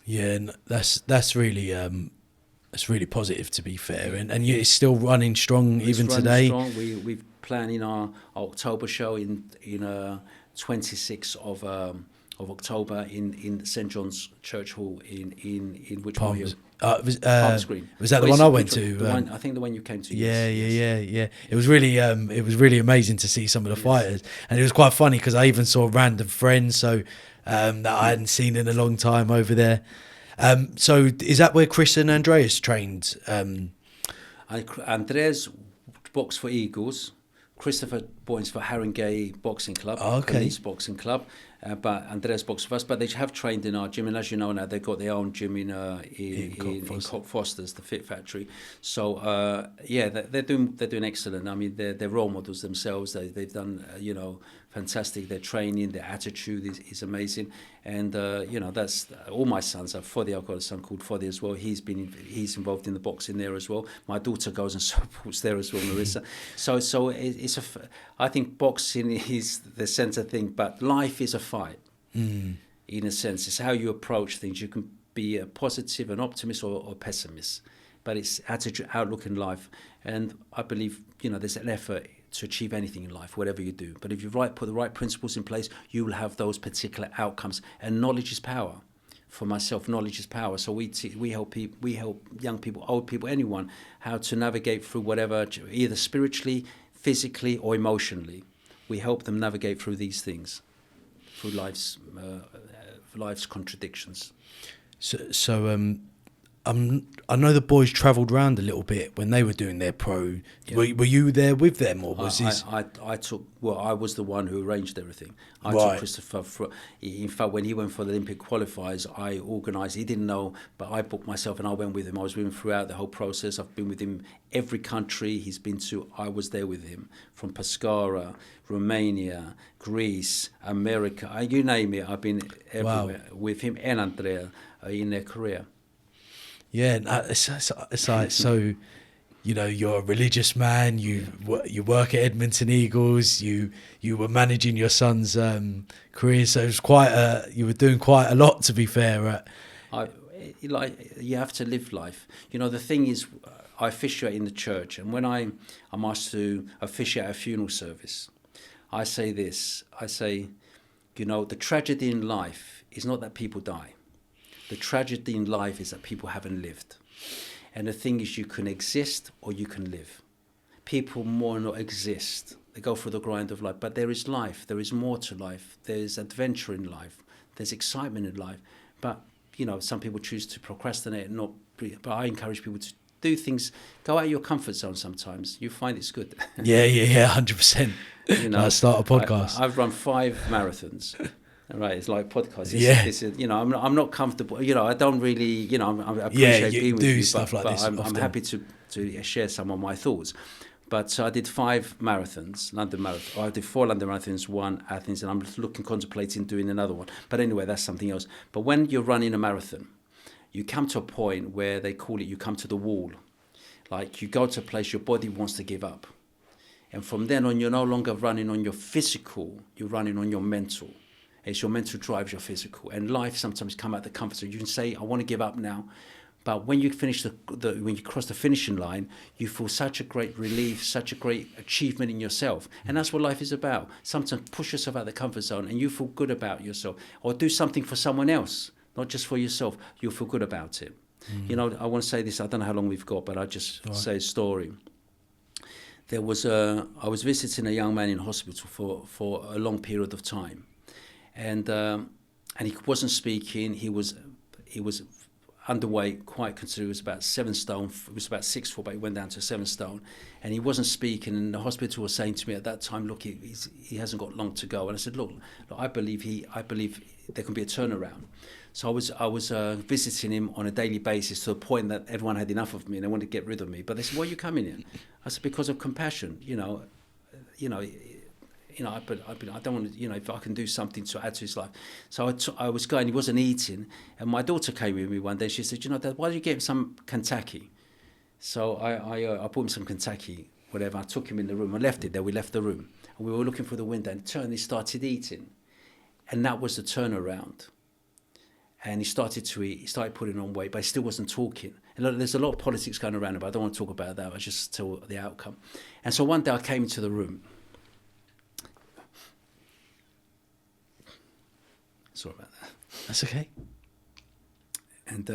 Yeah, and that's really positive, to be fair, and it's still running strong even today. Strong. We've planning our October show in 26th of October in St John's Church Hall in which Palm Screen. Was that the one I went to? I think the one you came to. Yeah. It was really amazing to see some of the fighters, and it was quite funny because I even saw random friends that I hadn't seen in a long time over there. So is that where Chris and Andreas trained? Andreas boxed for Eagles. Christopher boxed for Haringey Boxing Club, Police Boxing Club. But Andreas boxed for us. But they have trained in our gym, and as you know now, they've got their own gym in Cock Foster's, the Fit Factory. So they're doing excellent. I mean, they're role models themselves. They've done fantastic. Their training, their attitude is amazing. And that's all my sons. Foddy, I've got a son called Foddy as well. He's involved in the boxing there as well. My daughter goes and supports there as well, Marissa. So I think boxing is the centre thing, but life is a fight. In a sense, it's how you approach things. You can be a positive, an optimist, or pessimist, but it's attitude, outlook in life. And I believe there's an effort to achieve anything in life, whatever you do. But if you put the right principles in place, you will have those particular outcomes. And knowledge is power. For myself, knowledge is power. So we help young people, old people, anyone, how to navigate through whatever, either spiritually, physically, or emotionally. We help them navigate through these things, through life's contradictions. So I know the boys travelled around a little bit when they were doing their pro. Yeah. Were you there with them, or was this? I was the one who arranged everything. I took Christopher. In fact, when he went for the Olympic qualifiers, I organised. He didn't know, but I booked myself and I went with him. I was with him throughout the whole process. I've been with him every country he's been to. I was there with him, from Pescara, Romania, Greece, America. You name it. I've been everywhere with him and Andrea in their career. Yeah, it's like, so, you're a religious man. You work at Edmonton Eagles. You were managing your son's career, so it was you were doing quite a lot, to be fair. You have to live life. The thing is, I officiate in the church, and when I'm asked to officiate a funeral service, I say this. I say, the tragedy in life is not that people die. The tragedy in life is that people haven't lived. And the thing is, you can exist or you can live. People more not exist. They go through the grind of life. But there is life. There is more to life. There's adventure in life. There's excitement in life. But, some people choose to procrastinate and not. But I encourage people to do things. Go out of your comfort zone sometimes. You find it's good. Yeah, 100%. Start a podcast. I've run 5 marathons. Right, it's like podcasts. I'm not comfortable. I don't really. I appreciate being with you, stuff like this. I'm happy to share some of my thoughts. But I did 5 marathons, London Marathon. I did 4 London Marathons, 1 Athens, and I'm contemplating doing another one. But anyway, that's something else. But when you're running a marathon, you come to a point where they call it, you come to the wall. Like, you go to a place your body wants to give up. And from then on, you're no longer running on your physical, you're running on your mental. It's your mental drives your physical. And life sometimes come out the comfort zone. You can say, I want to give up now. But when you finish when you cross the finishing line, you feel such a great relief, such a great achievement in yourself. And that's what life is about. Sometimes push yourself out of the comfort zone and you feel good about yourself. Or do something for someone else, not just for yourself. You'll feel good about it. I want to say this. I don't know how long we've got, but I'll just say a story. I was visiting a young man in hospital for a long period of time. And he wasn't speaking. He was underweight, quite considerable. He was about 7 stone. He was about 6 foot, but he went down to 7 stone. And he wasn't speaking. And the hospital was saying to me at that time, "Look, he hasn't got long to go." And I said, "Look, I believe there can be a turnaround." So I was visiting him on a daily basis to the point that everyone had enough of me and they wanted to get rid of me. But they said, "Why are you coming in?" I said, "Because of compassion. I don't want to, if I can do something to add to his life." So I was going, he wasn't eating. And my daughter came with me one day. She said, "Dad, why don't you get him some Kentucky?" So I bought him some Kentucky, whatever. I took him in the room. I left it there. We left the room. And we were looking through the window and he started eating. And that was the turnaround. And he started to eat. He started putting on weight, but he still wasn't talking. And there's a lot of politics going around, but I don't want to talk about that. I just tell the outcome. And so one day I came into the room. Sorry about that. That's okay. And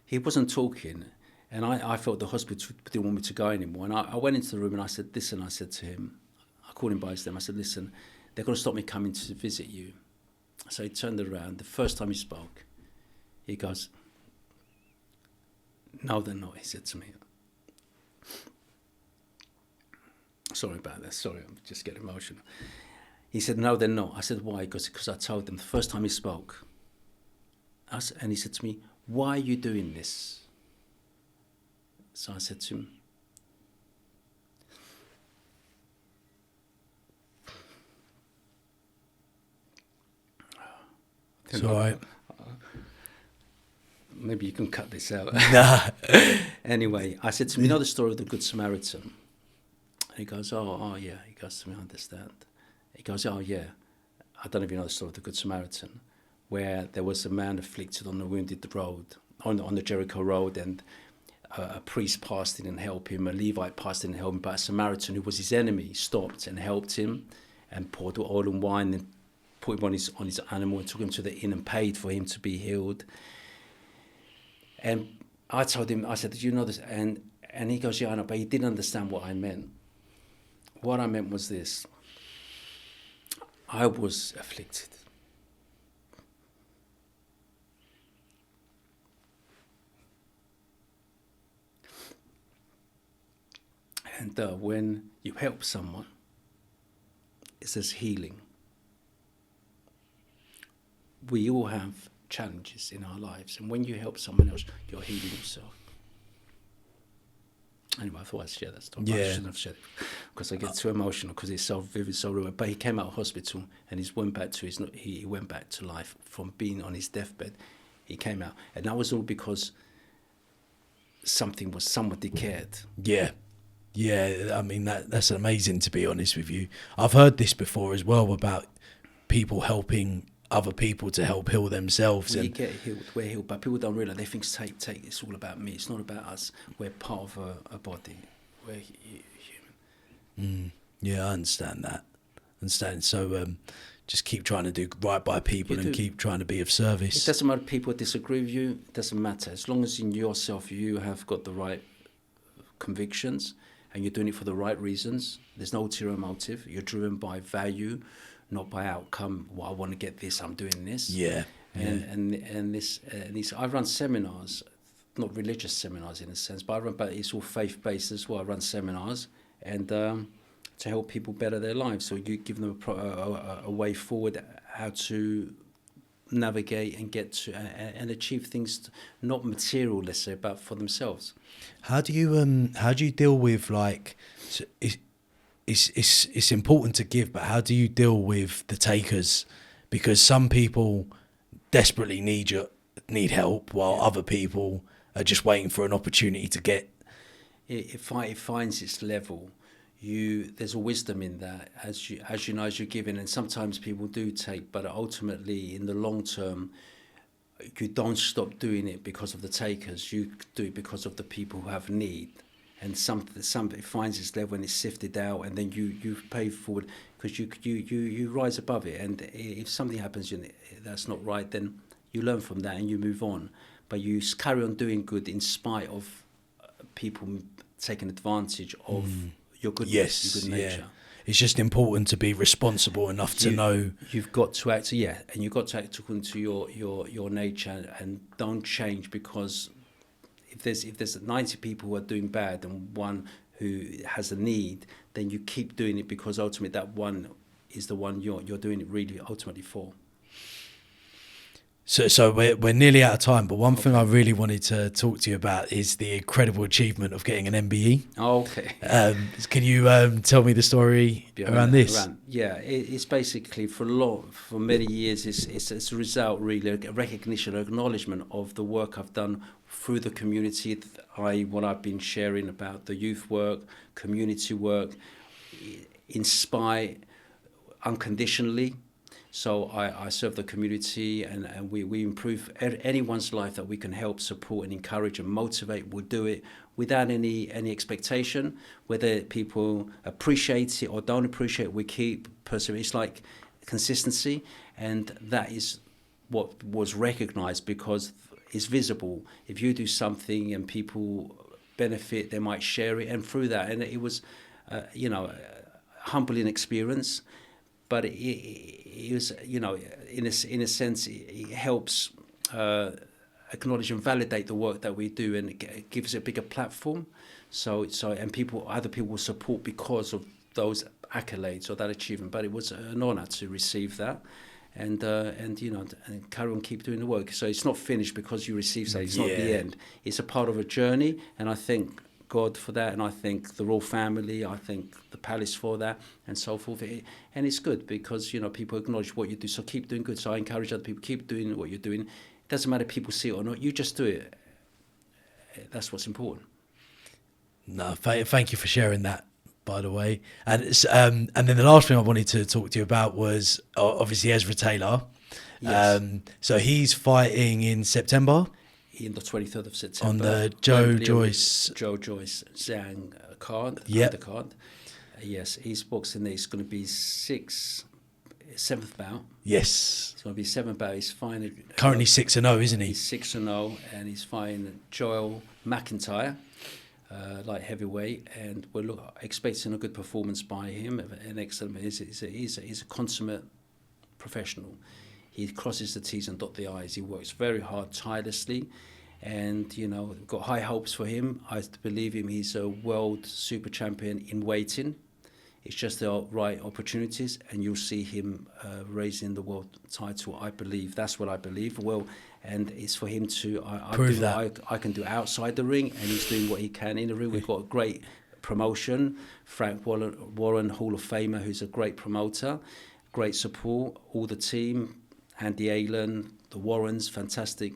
he wasn't talking, and I felt the hospital didn't want me to go anymore. And I went into the room and I said, "Listen," I said to him, I called him by his name. I said, "Listen, they're going to stop me coming to visit you." So he turned around. The first time he spoke, he goes, No, they're not, he said to me. Sorry about that. Sorry, I'm just getting emotional. He said, no, they're not. I said, why? Because I told them the first time he spoke. And he said to me, why are you doing this? So I said to him, it's all right. Maybe you can cut this out. Nah. Anyway, I said to him, you know the story of the Good Samaritan? And he goes, oh yeah. He goes to me, I understand. He goes, oh yeah. I don't know if you know the story of the Good Samaritan, where there was a man afflicted on the wounded road, on the Jericho road, and a priest passed in and helped him, a Levite passed in and helped him, but a Samaritan who was his enemy stopped and helped him and poured oil and wine and put him on his animal and took him to the inn and paid for him to be healed. And I told him, I said, did you know this? And he goes, yeah, I know, but he didn't understand what I meant. What I meant was this. I was afflicted. And when you help someone, it says healing. We all have challenges in our lives, and when you help someone else, you're healing yourself. Anyway, I thought I'd share that story. Yeah. I shouldn't have shared it because I get too emotional because it's so vivid, so real. But he came out of hospital and he went back to life from being on his deathbed. He came out, and that was all because somebody cared. Yeah. I mean, that's amazing, to be honest with you. I've heard this before as well about people helping other people to help heal themselves. We get healed, we're healed, but people don't realise. They think take. It's all about me. It's not about us. We're part of a body. We're human. Yeah, I understand that. So just keep trying to do right by people and keep trying to be of service. It doesn't matter if people disagree with you. It doesn't matter. As long as in yourself you have got the right convictions and you're doing it for the right reasons. There's no ulterior motive. You're driven by value, not by outcome. Well, I want to get this, I'm doing this. Yeah. And this I run seminars, not religious seminars in a sense, but it's all faith-based as well. I run seminars and to help people better their lives. So you give them a way forward, how to navigate and get to and achieve things, not material, let's say, but for themselves. How do you deal with, like, it's important to give, but how do you deal with the takers? Because some people desperately need help, while other people are just waiting for an opportunity to get. It finds its level. There's a wisdom in that, as you know, as you're giving, and sometimes people do take, but ultimately in the long term, you don't stop doing it because of the takers. You do it because of the people who have need. And it finds its level and it's sifted out, and then you pay forward because you rise above it. And if something happens that's not right, then you learn from that and you move on. But you carry on doing good in spite of people taking advantage of your goodness, your good nature. Yeah. It's just important to be responsible enough to know. You've got to act, and you've got to act according to your nature, and don't change because if there's 90 people who are doing bad and one who has a need, then you keep doing it because ultimately that one is the one you're doing it really ultimately for. So we're nearly out of time, but one thing I really wanted to talk to you about is the incredible achievement of getting an MBE. Okay. Can you tell me the story around this? It's basically for many years. It's a result, really, a recognition, acknowledgement of the work I've done through the community. What I've been sharing about the youth work, community work, inspire unconditionally. So I serve the community and we improve anyone's life that we can help, support and encourage and motivate. We'll do it without any expectation, whether people appreciate it or don't appreciate it, we keep persevering. It's like consistency, and that is what was recognized because it's visible. If you do something and people benefit, they might share it, and through that, and it was, a humbling experience. But it was, in a sense, it helps acknowledge and validate the work that we do, and it gives it a bigger platform. So and other people will support because of those accolades or that achievement. But it was an honour to receive that, and carry on, keep doing the work. So it's not finished because you receive something. It's not the end. It's a part of a journey, and I thank God for that, and I thank the royal family, I thank the palace for that, and so forth. And it's good because people acknowledge what you do. So keep doing good. So I encourage other people, keep doing what you're doing. It doesn't matter if people see it or not. You just do it. That's what's important. No, thank you for sharing that, by the way. And then the last thing I wanted to talk to you about was obviously Ezra Taylor. Yes. So he's fighting in September. In the 23rd of September. On the Joe Joyce Zhang card. Yeah. Undercard. Yes, he's boxing there. It's going to be 7th bout. Yes. It's going to be 7th bout. He's fighting. Currently 6-0, isn't he? He's 6-0, and he's fighting Joel McIntyre, light heavyweight, and we're expecting a good performance by him. An excellent. He's a consummate professional. He crosses the T's and dots the I's. He works very hard, tirelessly, and we've got high hopes for him. I believe him. He's a world super champion in waiting. It's just the right opportunities, and you'll see him raising the world title. I believe that's what I believe. Well, and it's for him to prove that I can do outside the ring, and he's doing what he can in the ring. We've got a great promotion. Frank Warren, Hall of Famer, who's a great promoter, great support, all the team. Andy Aylan, the Warrens, fantastic,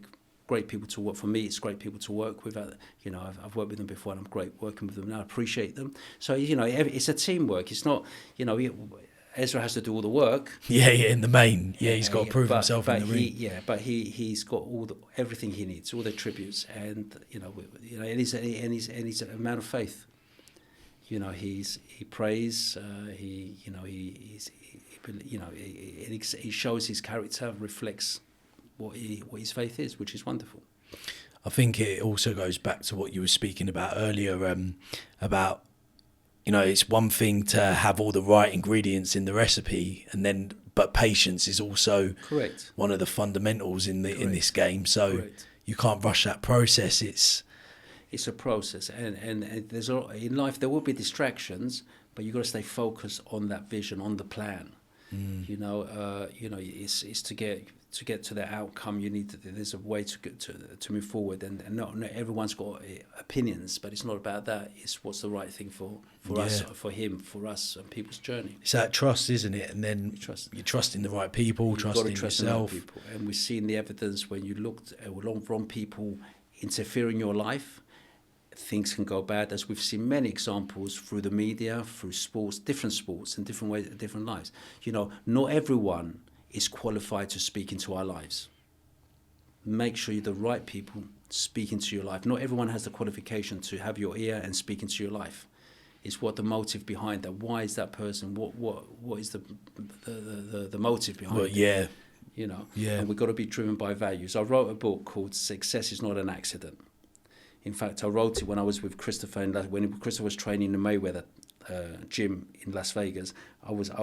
great people to work. For me, it's great people to work with. I've worked with them before, and I'm great working with them now. I appreciate them. So it's a teamwork. It's not Ezra has to do all the work. Yeah, in the main, he's got to prove himself in the ring. But he's got everything he needs, all the tributes, and and he's a man of faith. He prays. He shows his character, reflects what his faith is, which is wonderful. I think it also goes back to what you were speaking about earlier, about it's one thing to have all the right ingredients in the recipe, but patience is also correct one of the fundamentals in this game. So correct. You can't rush that process. It's a process, and there's in life there will be distractions, but you've got to stay focused on that vision, on the plan. It's to get to that outcome. There's a way to move forward, and not everyone's got opinions, but it's not about that. It's what's the right thing for us, for him, for us, and people's journey. It's that trust, isn't it? And then you're trusting the right people, trusting yourself. Right people. And we've seen the evidence when you looked at wrong people interfere in your life. Things can go bad, as we've seen many examples through the media, through sports, in different ways, different lives. Not everyone is qualified to speak into our lives. Make sure you're the right people speak into your life. Not everyone has the qualification to have your ear and speak into your life. It's what the motive behind that. Why is that person? What is the motive behind it? Yeah. And we've got to be driven by values. I wrote a book called "Success is Not an Accident." In fact, I wrote it when I was with Christopher, when Christopher was training in the Mayweather gym in Las Vegas. I was in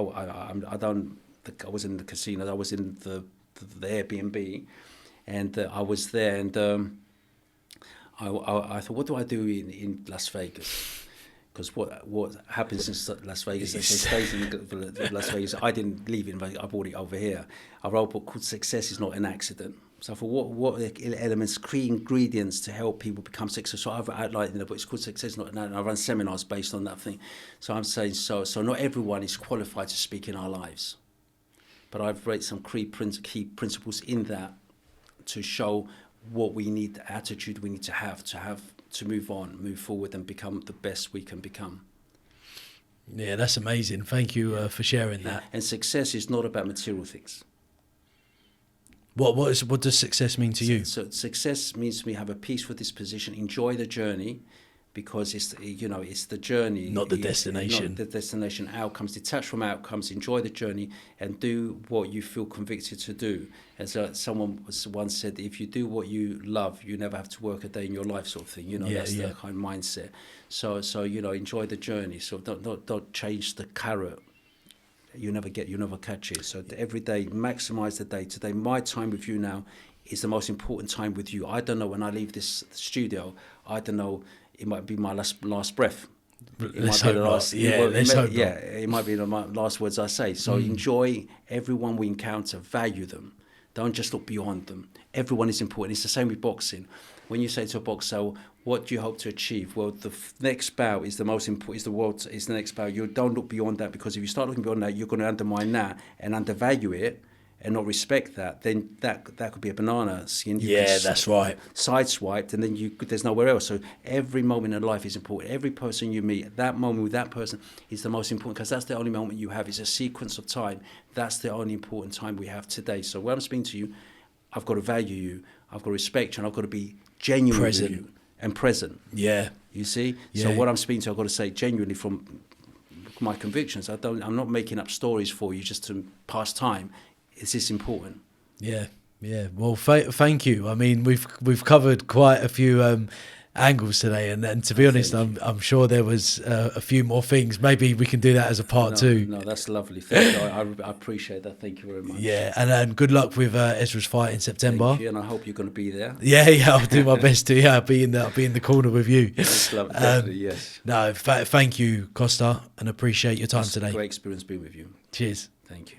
the casino. I was in the Airbnb, and I was there. And I thought, what do I do in Las Vegas? Because what happens in Las Vegas, they stays in Las Vegas. I didn't leave it. I brought it over here. I wrote a book called "Success is Not an Accident." So I thought, what are the elements, key ingredients to help people become successful? So I've outlined in the book. It's called "Success Not an Accident." I run seminars based on that thing. So I'm saying, so not everyone is qualified to speak in our lives. But I've raised some key principles in that to show what we need, the attitude we need to have to move on, move forward, and become the best we can become. Yeah, that's amazing. Thank you for sharing that. And success is not about material things. What does success mean to you? So success means to me have a peaceful disposition, enjoy the journey, because it's the journey, not the destination. Not the destination. Outcomes, detach from outcomes, enjoy the journey, and do what you feel convicted to do. As someone once said, if you do what you love, you never have to work a day in your life, sort of thing. That's the kind of mindset. So enjoy the journey. So don't change the carrot. You never catch it. So every day, maximize the day. Today, my time with you now is the most important time with you. I don't know, when I leave this studio, I don't know, it might be my last breath. Let's hope not. It might be the last words I say. So enjoy everyone we encounter, value them. Don't just look beyond them. Everyone is important. It's the same with boxing. When you say to a boxer, what do you hope to achieve? Well, the next bout is the most important, is the next bout. You don't look beyond that, because if you start looking beyond that, you're going to undermine that and undervalue it and not respect that. Then that could be a banana skin. That's right. Sideswiped, and then there's nowhere else. So every moment in life is important. Every person you meet, that moment with that person is the most important, because that's the only moment you have. It's a sequence of time. That's the only important time we have today. So when I'm speaking to you, I've got to value you, I've got to respect you, and I've got to be genuine with you and present. Yeah. You see? Yeah. So what I'm speaking to, I've got to say genuinely from my convictions. I'm not making up stories for you just to pass time. It's just important. Yeah. Well, thank you. I mean, we've covered quite a few angles today, and to be honest, I'm sure there was a few more things. Maybe we can do that as a part two. No, that's lovely. Thank you. I appreciate that. Thank you very much. Yeah, and good luck with Ezra's fight in September. Thank you, and I hope you're going to be there. Yeah, I'll do my best to. Yeah, I'll be in the corner with you. That's lovely. Yes. No, thank you, Costa, and appreciate your time today. Great experience being with you. Cheers. Thank you.